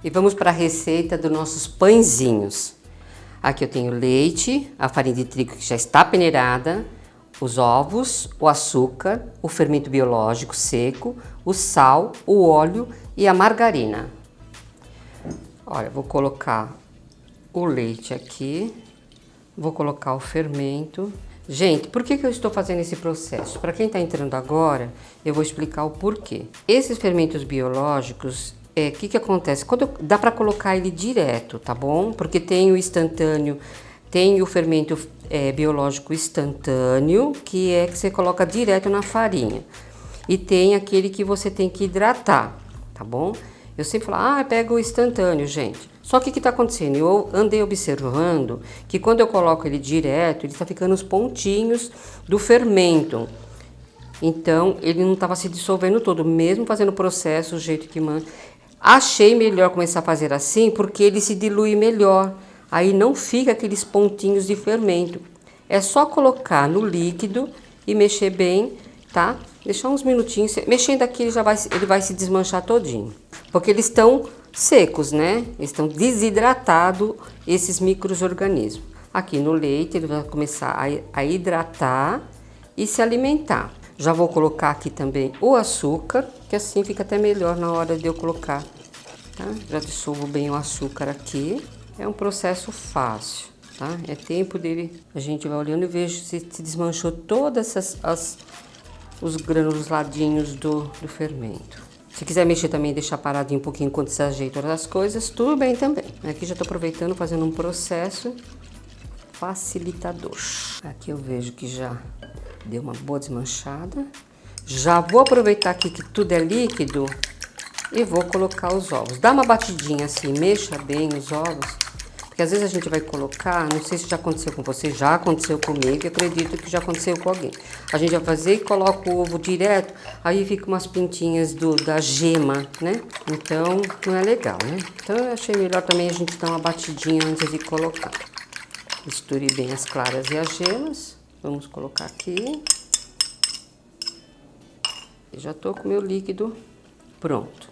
E vamos para a receita dos nossos pãezinhos. Aqui eu tenho leite, a farinha de trigo que já está peneirada, os ovos, o açúcar, o fermento biológico seco, o sal, o óleo e a margarina. Olha, vou colocar o leite aqui, vou colocar o fermento. Gente, por que eu estou fazendo esse processo? Para quem está entrando agora, eu vou explicar o porquê. Esses fermentos biológicos, o que acontece? Dá para colocar ele direto, tá bom? Porque tem o instantâneo, tem o fermento biológico instantâneo, que é que você coloca direto na farinha. E tem aquele que você tem que hidratar, tá bom? Eu sempre falo, pega o instantâneo, gente. Só que o que está acontecendo? Eu andei observando que quando eu coloco ele direto, ele está ficando os pontinhos do fermento. Então, ele não estava se dissolvendo todo, mesmo fazendo o processo, o jeito que manda. Achei melhor começar a fazer assim, porque ele se dilui melhor. Aí não fica aqueles pontinhos de fermento. É só colocar no líquido e mexer bem, tá? Deixar uns minutinhos. Mexendo aqui, ele vai se desmanchar todinho. Porque eles estão secos, né? Eles estão desidratados, esses micro-organismos. Aqui no leite, ele vai começar a hidratar e se alimentar. Já vou colocar aqui também o açúcar, que assim fica até melhor na hora de eu colocar, tá? Já dissolvo bem o açúcar aqui. É um processo fácil, tá? É tempo dele, a gente vai olhando e vejo se desmanchou todas os granuladinhos do fermento. Se quiser mexer também, deixar paradinho um pouquinho enquanto se ajeita as coisas, tudo bem também. Aqui já estou aproveitando, fazendo um processo facilitador. Aqui eu vejo que já deu uma boa desmanchada. Já vou aproveitar aqui que tudo é líquido e vou colocar os ovos. Dá uma batidinha assim, mexa bem os ovos. Porque às vezes a gente vai colocar, não sei se já aconteceu com você, já aconteceu comigo, e acredito que já aconteceu com alguém. A gente vai fazer e coloca o ovo direto, aí fica umas pintinhas da gema, né? Então, não é legal, né? Então, eu achei melhor também a gente dar uma batidinha antes de colocar. Misture bem as claras e as gemas. Vamos colocar aqui. E já tô com o meu líquido pronto.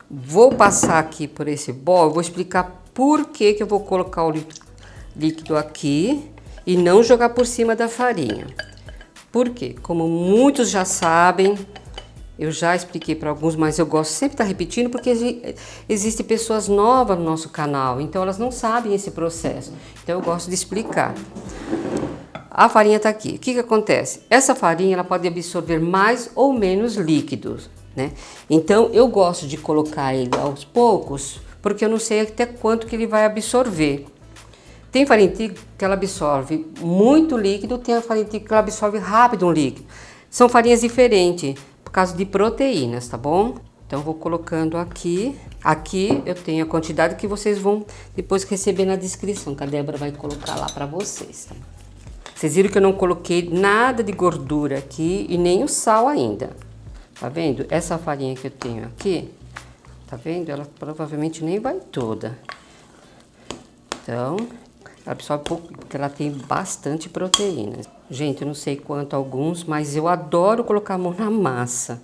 Vou passar aqui por esse bol, vou explicar por que eu vou colocar o líquido aqui e não jogar por cima da farinha. Por quê? Como muitos já sabem, eu já expliquei para alguns, mas eu gosto sempre de estar repetindo porque existem pessoas novas no nosso canal, então elas não sabem esse processo. Então eu gosto de explicar. A farinha está aqui. O que acontece? Essa farinha ela pode absorver mais ou menos líquidos, né? Então eu gosto de colocar ele aos poucos, porque eu não sei até quanto que ele vai absorver. Tem farinha de trigo que ela absorve muito líquido, tem a farinha de trigo que ela absorve rápido um líquido. São farinhas diferentes, por causa de proteínas, tá bom? Então, vou colocando aqui. Aqui eu tenho a quantidade que vocês vão depois receber na descrição, que a Débora vai colocar lá pra vocês, tá? Vocês viram que eu não coloquei nada de gordura aqui e nem o sal ainda. Tá vendo? Essa farinha que eu tenho aqui, tá vendo? Ela provavelmente nem vai toda. Então, ela absorve pouco, porque ela tem bastante proteína. Gente, eu não sei quanto alguns, mas eu adoro colocar a mão na massa.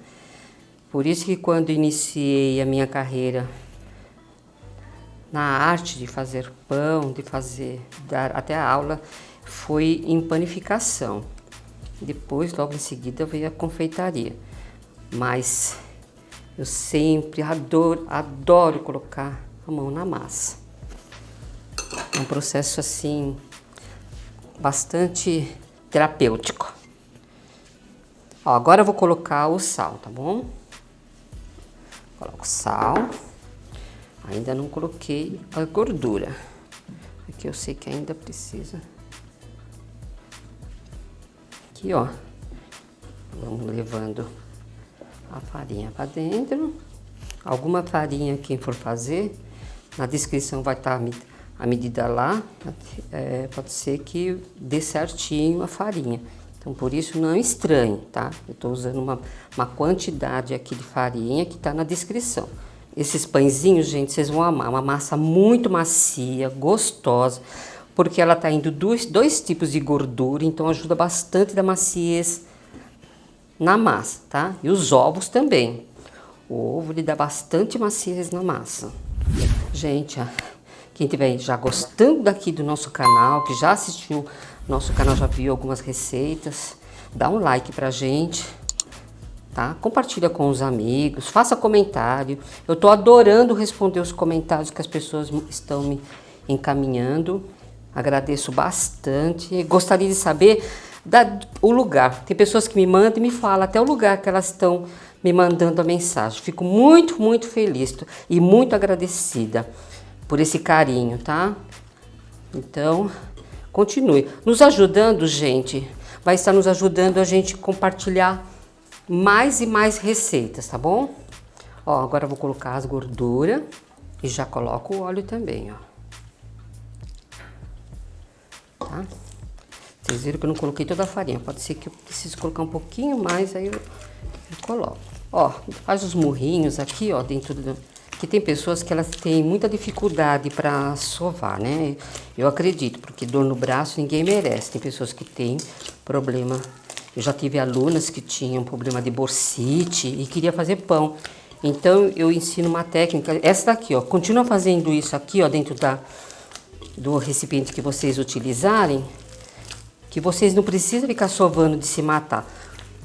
Por isso que quando iniciei a minha carreira na arte de fazer pão, dar até a aula, foi em panificação. Depois, logo em seguida, veio a confeitaria. Mas eu sempre adoro colocar a mão na massa. É um processo assim, bastante terapêutico. Ó, agora eu vou colocar o sal, tá bom? Coloco sal. Ainda não coloquei a gordura. Aqui eu sei que ainda precisa. Aqui, ó. Vamos levando a farinha para dentro. Alguma farinha, quem for fazer, na descrição vai estar a medida lá. Pode ser que dê certinho a farinha. Então, por isso, não estranhe, tá? Eu estou usando uma quantidade aqui de farinha que está na descrição. Esses pãezinhos, gente, vocês vão amar. Uma massa muito macia, gostosa, porque ela tá indo dois tipos de gordura, então ajuda bastante da maciez na massa, tá? E os ovos também. O ovo, ele dá bastante maciez na massa. Gente, quem estiver já gostando daqui do nosso canal, que já assistiu nosso canal, já viu algumas receitas, dá um like pra gente, tá? Compartilha com os amigos, faça comentário. Eu tô adorando responder os comentários que as pessoas estão me encaminhando. Agradeço bastante. Gostaria de saber o lugar. Tem pessoas que me mandam e me falam até o lugar que elas estão me mandando a mensagem. Fico muito, muito feliz e muito agradecida por esse carinho, tá? Então, continue nos ajudando, gente. Vai estar nos ajudando a gente compartilhar mais e mais receitas, tá bom? Ó, agora eu vou colocar as gorduras e já coloco o óleo também, ó. Tá? Vocês viram que eu não coloquei toda a farinha. Pode ser que eu precise colocar um pouquinho mais, aí eu coloco. Ó, faz os murrinhos aqui, ó, dentro do... Que tem pessoas que elas têm muita dificuldade para sovar, né? Eu acredito, porque dor no braço ninguém merece. Tem pessoas que têm problema. Eu já tive alunas que tinham problema de bursite e queria fazer pão. Então eu ensino uma técnica, essa daqui, ó. Continua fazendo isso aqui, ó, dentro do recipiente que vocês utilizarem, que vocês não precisam ficar sovando de se matar.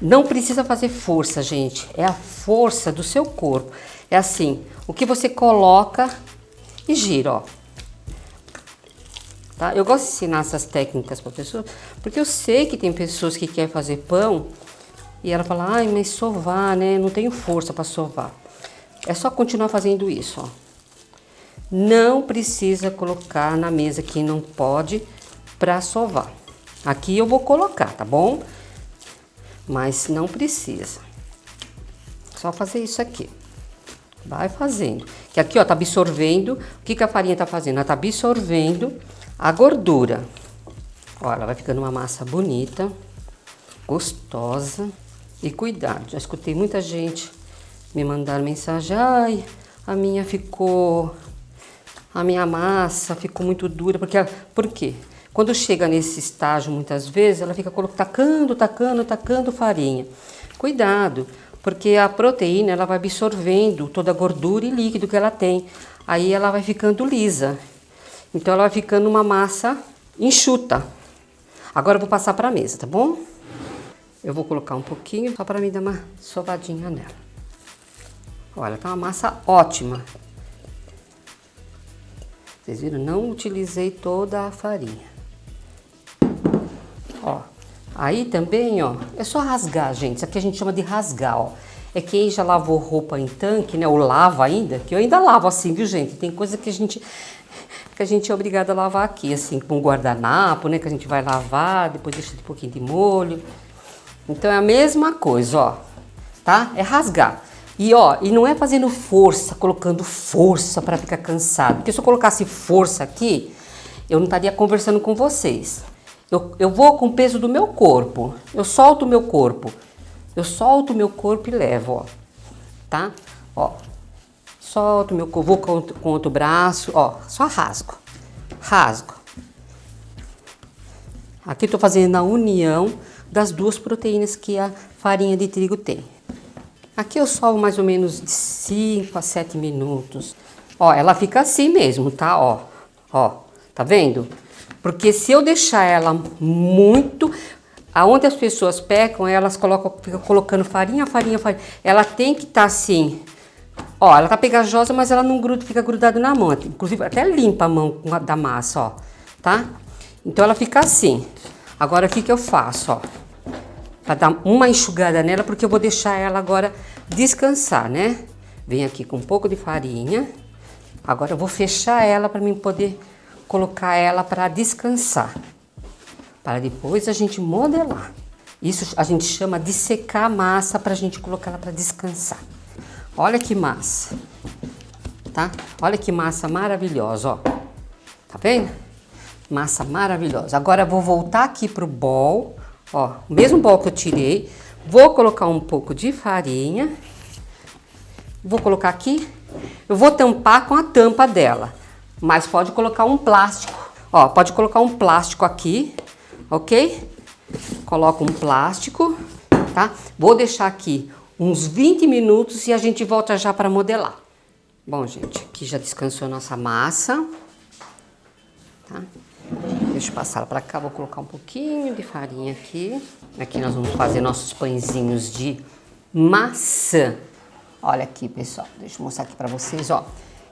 Não precisa fazer força, gente. É a força do seu corpo. É assim, o que você coloca e gira, ó. Tá? Eu gosto de ensinar essas técnicas para pessoas, porque eu sei que tem pessoas que querem fazer pão e ela fala, ai, mas sovar, né? Não tenho força para sovar. É só continuar fazendo isso, ó. Não precisa colocar na mesa que não pode para sovar. Aqui eu vou colocar, tá bom? Mas não precisa. Só fazer isso aqui. Vai fazendo. Que aqui, ó, tá absorvendo. O que a farinha tá fazendo? Ela tá absorvendo a gordura. Ó, ela vai ficando uma massa bonita, gostosa. E cuidado, já escutei muita gente me mandar mensagem. Ai, a minha massa ficou muito dura. Por quê? Quando chega nesse estágio, muitas vezes, ela fica tacando farinha. Cuidado, porque a proteína, ela vai absorvendo toda a gordura e líquido que ela tem. Aí ela vai ficando lisa. Então ela vai ficando uma massa enxuta. Agora eu vou passar para a mesa, tá bom? Eu vou colocar um pouquinho, só para mim dar uma sovadinha nela. Olha, tá uma massa ótima. Vocês viram? Não utilizei toda a farinha. Ó, aí também, ó, é só rasgar, gente. Isso aqui a gente chama de rasgar, ó. É quem já lavou roupa em tanque, né? Ou lava ainda, que eu ainda lavo assim, viu, gente? Tem coisa que a gente é obrigada a lavar aqui, assim, com guardanapo, né? Que a gente vai lavar, depois deixa um pouquinho de molho. Então é a mesma coisa, ó, tá? É rasgar. E ó, e não é fazendo força, colocando força para ficar cansado. Porque se eu colocasse força aqui, eu não estaria conversando com vocês. Eu vou com o peso do meu corpo. Eu solto o meu corpo. Eu solto o meu corpo e levo, ó. Tá? Ó. Solto o meu corpo, vou com outro braço, ó. Só rasgo. Rasgo. Aqui eu tô fazendo a união das duas proteínas que a farinha de trigo tem. Aqui eu sovo mais ou menos de 5 a 7 minutos. Ó, ela fica assim mesmo, tá? Ó, ó, tá vendo? Porque se eu deixar ela muito... Aonde as pessoas pecam, elas ficam colocando farinha. Ela tem que estar assim... Ó, ela tá pegajosa, mas ela não gruda, fica grudada na mão. Inclusive, até limpa a mão da massa, ó. Tá? Então, ela fica assim. Agora, o que que eu faço, ó? Pra dar uma enxugada nela, porque eu vou deixar ela agora descansar, né? Venho aqui com um pouco de farinha. Agora eu vou fechar ela para mim poder colocar ela para descansar. Para depois a gente modelar. Isso a gente chama de secar a massa para a gente colocar ela para descansar. Olha que massa, tá? Olha que massa maravilhosa, ó. Tá vendo? Massa maravilhosa. Agora eu vou voltar aqui pro bol, ó, o mesmo bol que eu tirei. Vou colocar um pouco de farinha. Vou colocar aqui. Eu vou tampar com a tampa dela, mas pode colocar um plástico. Ó, pode colocar um plástico aqui, ok? Coloco um plástico, tá? Vou deixar aqui uns 20 minutos e a gente volta já para modelar. Bom, gente, aqui já descansou a nossa massa, tá? Deixa eu passar ela pra cá, vou colocar um pouquinho de farinha aqui. Aqui nós vamos fazer nossos pãezinhos de maçã. Olha aqui, pessoal, deixa eu mostrar aqui pra vocês, ó.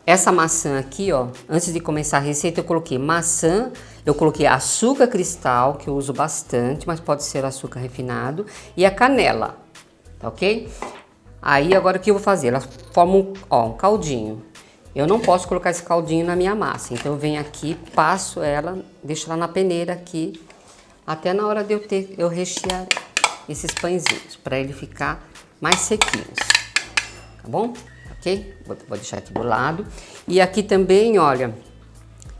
Essa maçã aqui, ó, antes de começar a receita eu coloquei maçã, eu coloquei açúcar cristal, que eu uso bastante, mas pode ser açúcar refinado, e a canela, tá ok? Aí agora o que eu vou fazer? Ela forma um caldinho. Eu não posso colocar esse caldinho na minha massa, então eu venho aqui, passo ela, deixo ela na peneira aqui, até na hora de eu rechear esses pãezinhos, para ele ficar mais sequinhos, tá bom? Ok? Vou deixar aqui do lado. E aqui também, olha,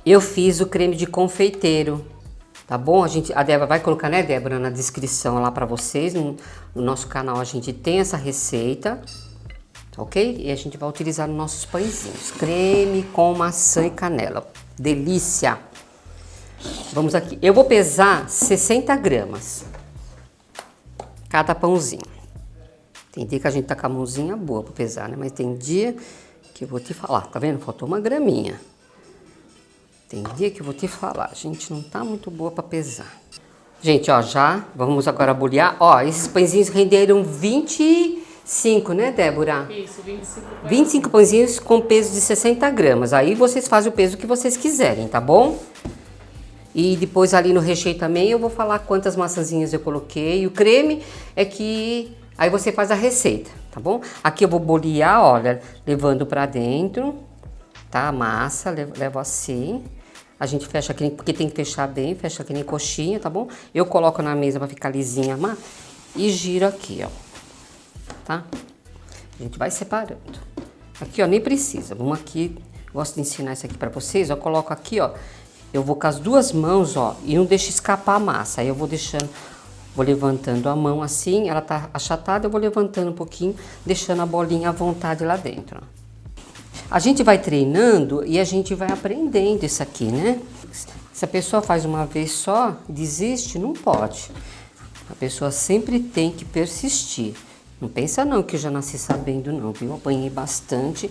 eu fiz o creme de confeiteiro, tá bom? A Débora vai colocar, né, Débora, na descrição lá pra vocês. No nosso canal a gente tem essa receita, tá ok? E a gente vai utilizar nos nossos pãezinhos. Creme com maçã e canela. Delícia! Vamos aqui. Eu vou pesar 60 gramas cada pãozinho. Tem dia que a gente tá com a mãozinha boa pra pesar, né? Mas tem dia que eu vou te falar, tá vendo? Faltou uma graminha. Tem dia que eu vou te falar, a gente não tá muito boa pra pesar. Gente, ó, já vamos agora bolhar. Ó, esses pãezinhos renderam 25, né, Débora? Isso, 25 pãezinhos. 25 pãezinhos com peso de 60 gramas. Aí vocês fazem o peso que vocês quiserem, tá bom? E depois ali no recheio também eu vou falar quantas maçãzinhas eu coloquei. O creme é que... Aí você faz a receita, tá bom? Aqui eu vou bolear, olha, levando pra dentro, tá? A massa, levo assim. A gente fecha aqui, porque tem que fechar bem, fecha aqui nem coxinha, tá bom? Eu coloco na mesa pra ficar lisinha, e giro aqui, ó, tá? A gente vai separando. Aqui, ó, nem precisa. Vamos aqui, gosto de ensinar isso aqui pra vocês, ó, eu coloco aqui, ó, eu vou com as duas mãos, ó, e não deixo escapar a massa. Aí eu vou deixando... Vou levantando a mão assim, ela tá achatada, eu vou levantando um pouquinho, deixando a bolinha à vontade lá dentro. A gente vai treinando e a gente vai aprendendo isso aqui, né? Se a pessoa faz uma vez só, desiste, não pode. A pessoa sempre tem que persistir. Não pensa não que eu já nasci sabendo não, viu? Eu apanhei bastante.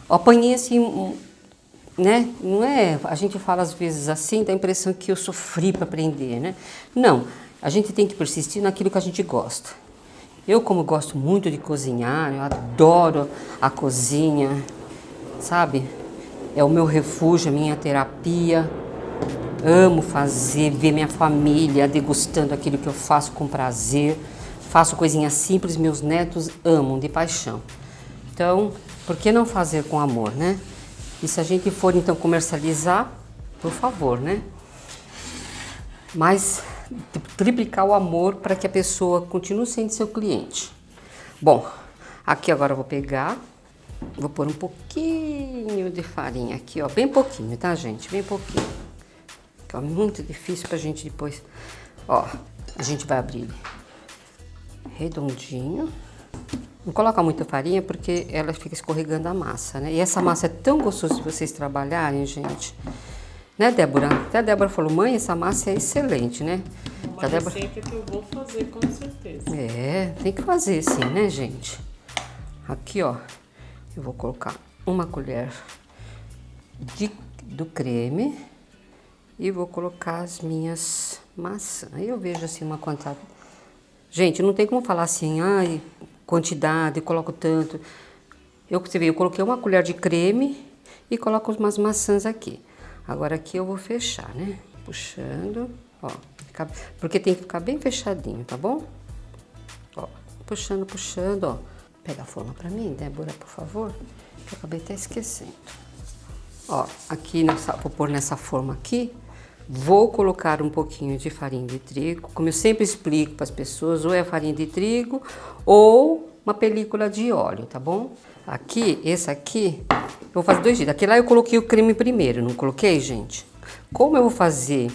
Eu apanhei assim, né? Não é... A gente fala às vezes assim, dá a impressão que eu sofri para aprender, né? Não. A gente tem que persistir naquilo que a gente gosta. Eu, como gosto muito de cozinhar, eu adoro a cozinha, sabe? É o meu refúgio, a minha terapia. Amo fazer, ver minha família degustando aquilo que eu faço com prazer. Faço coisinhas simples, meus netos amam de paixão. Então, por que não fazer com amor, né? E se a gente for, então, comercializar, por favor, né? Mas... triplicar o amor para que a pessoa continue sendo seu cliente. Bom, aqui agora eu vou pegar, vou pôr um pouquinho de farinha aqui, ó, bem pouquinho, tá, gente? Bem pouquinho. Fica muito difícil pra gente depois. Ó, a gente vai abrir redondinho. Não coloca muita farinha porque ela fica escorregando a massa, né? E essa massa é tão gostosa de vocês trabalharem, gente. Né, Débora? Até a Débora falou, mãe, essa massa é excelente, né? Uma receita que eu vou fazer, com certeza. É, tem que fazer sim, né, gente? Aqui, ó, eu vou colocar uma colher do creme e vou colocar as minhas maçãs. Aí eu vejo assim uma quantidade. Gente, não tem como falar assim, ai, quantidade, coloco tanto. Você vê, eu coloquei uma colher de creme e coloco umas maçãs aqui. Agora aqui eu vou fechar, né? Puxando, ó. Porque tem que ficar bem fechadinho, tá bom? Ó, puxando, puxando, ó. Pega a forma pra mim, Débora, por favor. Que eu acabei até esquecendo. Ó, aqui, vou pôr nessa forma aqui. Vou colocar um pouquinho de farinha de trigo. Como eu sempre explico para as pessoas, ou é farinha de trigo ou uma película de óleo, tá bom? Aqui, esse aqui, eu vou fazer dois jeitos. Aqui lá eu coloquei o creme primeiro, não coloquei, gente? Como eu vou fazer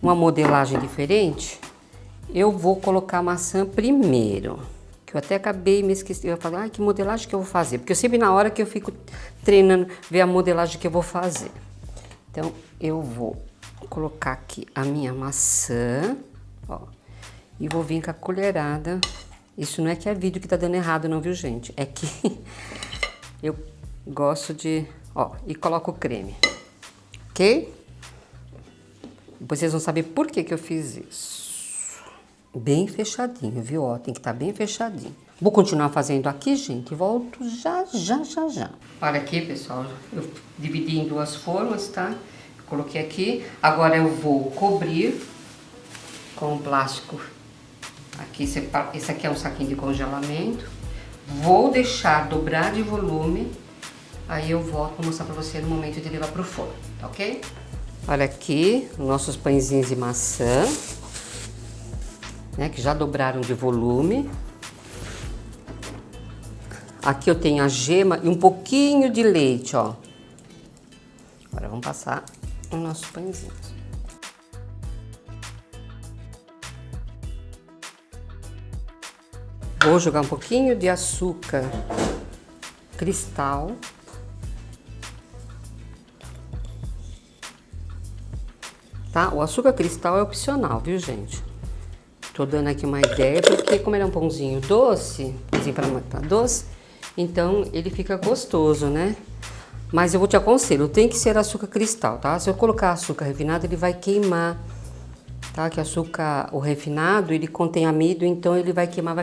uma modelagem diferente, eu vou colocar a maçã primeiro. Que eu até acabei me esquecendo. Eu falei, ai, que modelagem que eu vou fazer? Porque eu sempre na hora que eu fico treinando, ver a modelagem que eu vou fazer. Então, eu vou colocar aqui a minha maçã, ó. E vou vir com a colherada. Isso não é que é vídeo que tá dando errado não, viu, gente? É que eu gosto de... Ó, e coloco o creme, ok? Depois vocês vão saber por que que eu fiz isso. Bem fechadinho, viu? Ó, tem que estar bem fechadinho. Vou continuar fazendo aqui, gente, e volto já. Olha aqui, pessoal, eu dividi em 2 formas, tá? Coloquei aqui. Agora eu vou cobrir com o plástico. Aqui, esse aqui é um saquinho de congelamento. Vou deixar dobrar de volume. Aí eu volto para mostrar para você no momento de levar pro forno, tá ok? Olha aqui, nossos pãezinhos de maçã, né, que já dobraram de volume. Aqui eu tenho a gema e um pouquinho de leite, ó. Agora vamos passar os nossos pãezinhos. Vou jogar um pouquinho de açúcar cristal. Tá? O açúcar cristal é opcional, viu, gente? Tô dando aqui uma ideia, porque como ele é um pãozinho doce, pãozinho para matar doce, então ele fica gostoso, né? Mas eu vou te aconselho, tem que ser açúcar cristal, tá? Se eu colocar açúcar refinado, ele vai queimar, tá? Que o refinado, ele contém amido, então ele vai queimar,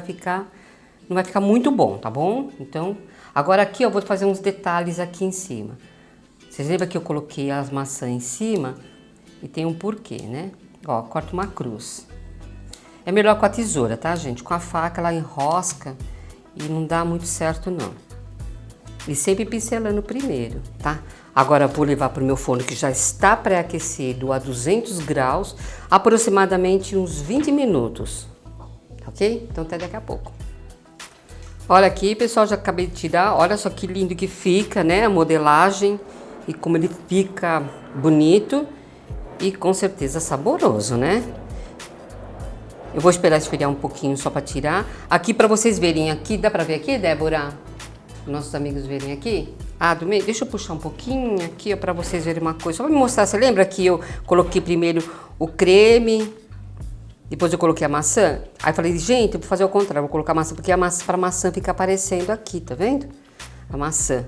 não vai ficar muito bom, tá bom? Então, agora aqui eu vou fazer uns detalhes aqui em cima. Vocês lembram que eu coloquei as maçãs em cima? E tem um porquê, né? Ó, corta uma cruz. É melhor com a tesoura, tá, gente? Com a faca ela enrosca e não dá muito certo, não. E sempre pincelando primeiro, tá? Agora vou levar para o meu forno que já está pré-aquecido a 200 graus, aproximadamente uns 20 minutos, ok? Então até daqui a pouco. Olha aqui, pessoal, já acabei de tirar. Olha só que lindo que fica, né? A modelagem e como ele fica bonito e com certeza saboroso, né? Eu vou esperar esfriar um pouquinho só para tirar. Aqui para vocês verem aqui, dá para ver aqui, Débora? Nossos amigos verem aqui. Ah, do meio, deixa eu puxar um pouquinho aqui para vocês verem uma coisa. Só para me mostrar, você lembra que eu coloquei primeiro o creme, depois eu coloquei a maçã? Aí eu falei, gente, eu vou fazer o contrário, vou colocar a maçã, porque para a maçã fica aparecendo aqui, tá vendo? A maçã.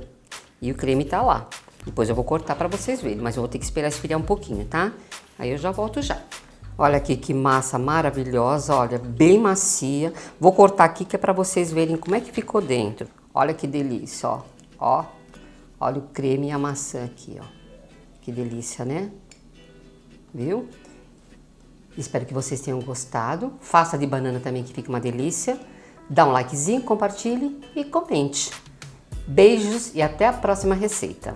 E o creme tá lá. Depois eu vou cortar para vocês verem, mas eu vou ter que esperar esfriar um pouquinho, tá? Aí eu já volto já. Olha aqui que massa maravilhosa, olha, bem macia. Vou cortar aqui que é para vocês verem como é que ficou dentro. Olha que delícia, ó. Ó, olha o creme e a maçã aqui, ó. Que delícia, né? Viu? Espero que vocês tenham gostado. Faça de banana também que fica uma delícia. Dá um likezinho, compartilhe e comente. Beijos e até a próxima receita.